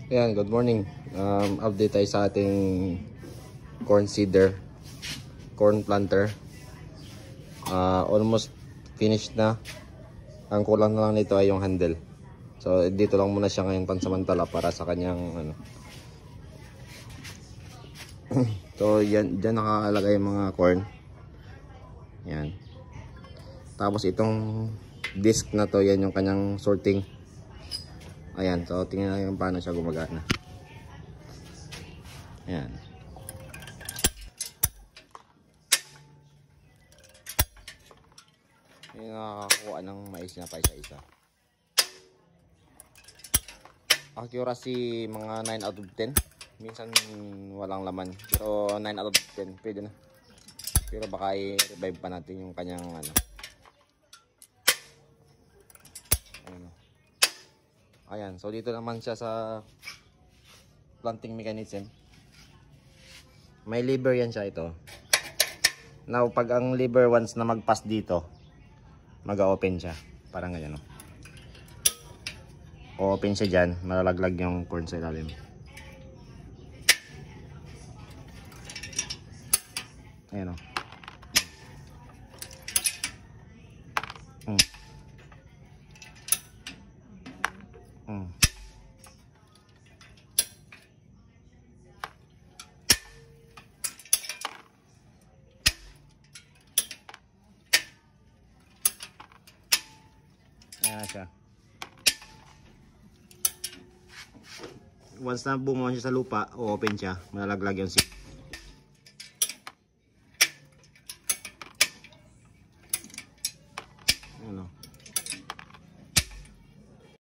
Ayan, good morning. Update tayo sa ating corn seeder, corn planter. Almost finished na. Ang kulang na lang nito ay yung handle. So dito lang muna siya ngayon pansamantala para sa kanyang ano. So yan, dyan nakakalagay yung mga corn. Yan. Tapos itong disc na to, yan yung kanyang sorting. Ayan, so tingnan natin paano siya gumagana. Ayan. Yung nakakakuha ng mais na pa isa-isa. Accuracy mga 9 out of 10. Minsan walang laman. Pero 9 out of 10 pwede na. Pero baka i-revive pa natin yung kanyang ano. Ayan, so dito naman siya sa planting mechanism. May lever yan siya ito. Now, pag ang lever once na mag-pass dito, mag-open siya. Parang ganyan, no? O-open siya dyan, malalaglag yung corn sa ilalim. Ayan, no? Ayan siya. Once na bumuha siya sa lupa, o-open siya, malalaglag yung seed.